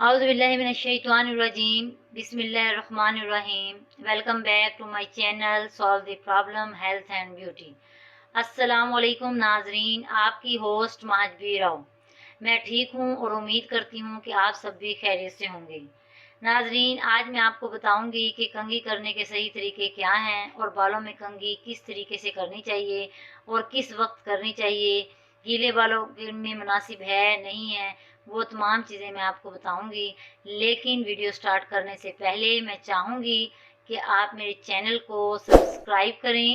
اعوذ باللہ من الشیطان الرجیم بسم اللہ الرحمن الرحیم welcome back to my channel solve the problem health and beauty. السلام علیکم ناظرین، آپ کی ہوسٹ مہجبی راؤ۔ میں ٹھیک ہوں اور امید کرتی ہوں کہ آپ سب بھی خیریت سے ہوں گے۔ ناظرین، آج میں آپ کو بتاؤں گی کہ کنگھی کرنے کے صحیح طریقے کیا ہیں اور بالوں میں کنگھی کس طریقے سے کرنی چاہیے اور کس وقت کرنی چاہیے، گیلے بالوں میں مناسب ہے نہیں ہے، وہ تمام چیزیں میں آپ کو بتاؤں گی۔ لیکن ویڈیو سٹارٹ کرنے سے پہلے میں چاہوں گی کہ آپ میرے چینل کو سبسکرائب کریں،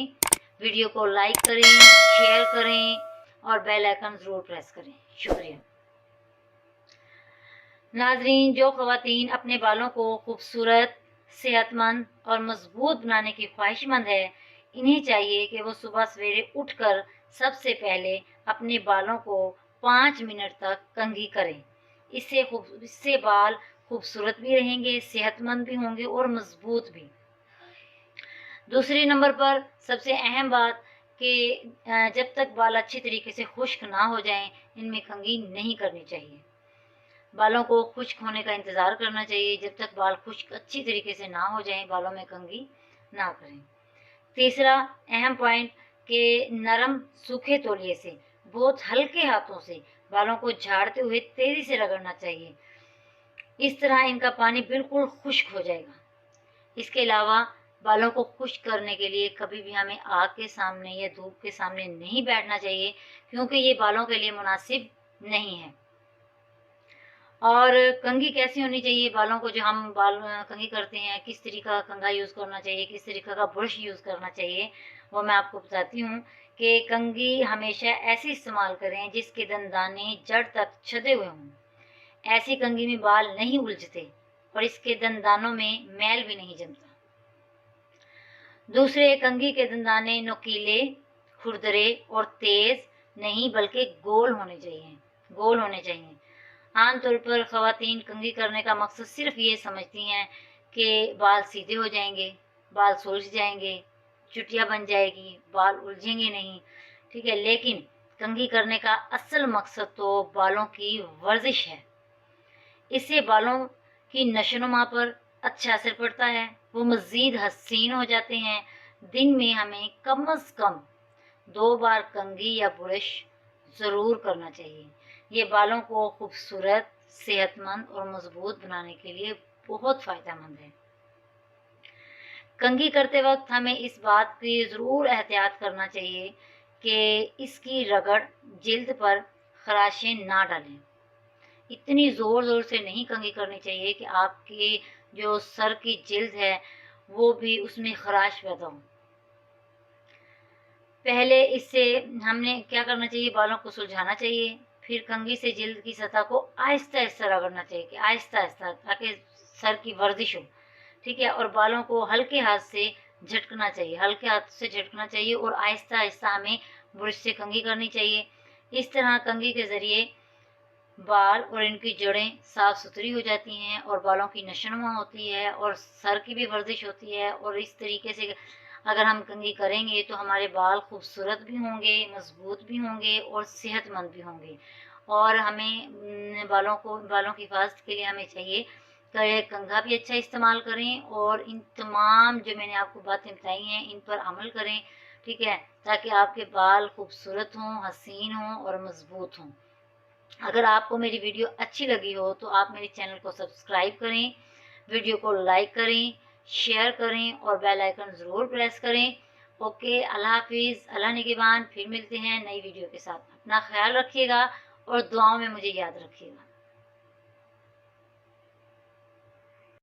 ویڈیو کو لائک کریں، شیئر کریں اور بیل آئیکن ضرور پریس کریں۔ شکریہ۔ ناظرین، جو خواتین اپنے بالوں کو خوبصورت، صحت مند اور مضبوط بنانے کی خواہش مند ہے، انہیں چاہیے کہ وہ صبح سویرے اٹھ کر سب سے پہلے اپنے بالوں کو 5 منٹ تک کنگھی کریں۔ اس سے بال خوبصورت بھی رہیں گے، صحت مند بھی ہوں گے اور مضبوط بھی۔ دوسری نمبر پر سب سے اہم بات کہ جب تک بال اچھی طریقے سے خشک نہ ہو جائیں ان میں کنگھی نہیں کرنی چاہیے۔ بالوں کو خشک ہونے کا انتظار کرنا چاہیے، جب تک بال خشک اچھی طریقے سے نہ ہو جائیں بالوں میں کنگھی نہ کریں۔ تیسرا اہم پوائنٹ کہ نرم سوکھے تولیے سے بہت ہلکے ہاتھوں سے بالوں کو جھاڑتے ہوئے تیزی سے رگڑنا چاہیے، اس طرح ان کا پانی بالکل خشک ہو جائے گا۔ اس کے علاوہ بالوں کو خشک کرنے کے لیے کبھی بھی ہمیں آگ کے سامنے یا دھوپ کے سامنے نہیں بیٹھنا چاہیے، کیونکہ یہ بالوں کے لیے مناسب نہیں ہے۔ اور کنگھی کیسی ہونی چاہیے، بالوں کو جو ہم بال کنگھی کرتے ہیں کس طریقہ کا کنگھا یوز کرنا چاہیے، کس طریقہ کا برش یوز کرنا چاہیے، وہ میں آپ کو بتاتی ہوں کہ کنگھی ہمیشہ ایسی استعمال کریں جس کے دندانے جڑ تک چھدے ہوئے ہوں۔ ایسی کنگھی میں بال نہیں الجھتے اور اس کے دندانوں میں میل بھی نہیں جمتا۔ دوسرے، کنگھی کے دندانے نوکیلے، کھردرے اور تیز نہیں بلکہ گول ہونے چاہیے۔ عام طور پر خواتین کنگھی کرنے کا مقصد صرف یہ سمجھتی ہیں کہ بال سیدھے ہو جائیں گے، بال سلجھ جائیں گے، چٹیا بن جائے گی، بال الجھیں گے نہیں، ٹھیک ہے۔ لیکن کنگھی کرنے کا اصل مقصد تو بالوں کی ورزش ہے۔ اس سے بالوں کی نشو و نما پر اچھا اثر پڑتا ہے، وہ مزید حسین ہو جاتے ہیں۔ دن میں ہمیں کم از کم 2 بار کنگھی یا برش ضرور کرنا چاہیے۔ یہ بالوں کو خوبصورت، صحت مند اور مضبوط بنانے کے لیے بہت فائدہ مند ہے۔ کنگھی کرتے وقت ہمیں اس بات کی ضرور احتیاط کرنا چاہیے کہ اس کی رگڑ جلد پر خراشیں نہ ڈالیں۔ اتنی زور سے نہیں کنگھی کرنی چاہیے کہ آپ کے جو سر کی جلد ہے وہ بھی اس میں خراش پیدا ہو۔ پہلے اس سے ہم نے کیا کرنا چاہیے، بالوں کو سلجھانا چاہیے، پھر کنگھی سے جلد کی سطح کو آہستہ آہستہ رگڑنا چاہیے کہ آہستہ آہستہ، تاکہ سر کی ورزش ہو، ٹھیک ہے۔ اور بالوں کو ہلکے ہاتھ سے جھٹکنا چاہیے اور آہستہ آہستہ ہمیں برش سے کنگھی کرنی چاہیے۔ اس طرح کنگھی کے ذریعے بال اور ان کی جڑیں صاف ستھری ہو جاتی ہیں اور بالوں کی نشو و نما ہوتی ہے اور سر کی بھی ورزش ہوتی ہے۔ اور اس طریقے سے اگر ہم کنگھی کریں گے تو ہمارے بال خوبصورت بھی ہوں گے، مضبوط بھی ہوں گے اور صحت مند بھی ہوں گے۔ اور ہمیں بالوں کی حفاظت کے لیے ہمیں چاہیے کہ کنگھا بھی اچھا استعمال کریں اور ان تمام جو میں نے آپ کو باتیں بتائی ہیں ان پر عمل کریں، ٹھیک ہے، تاکہ آپ کے بال خوبصورت ہوں، حسین ہوں اور مضبوط ہوں۔ اگر آپ کو میری ویڈیو اچھی لگی ہو تو آپ میرے چینل کو سبسکرائب کریں، ویڈیو کو لائک کریں، شیئر کریں اور بیل آئیکن ضرور پریس کریں۔ اوکے، اللہ حافظ، اللہ نگہبان۔ پھر ملتے ہیں نئی ویڈیو کے ساتھ۔ اپنا خیال رکھیے گا اور دعاؤں میں مجھے یاد رکھیے گا۔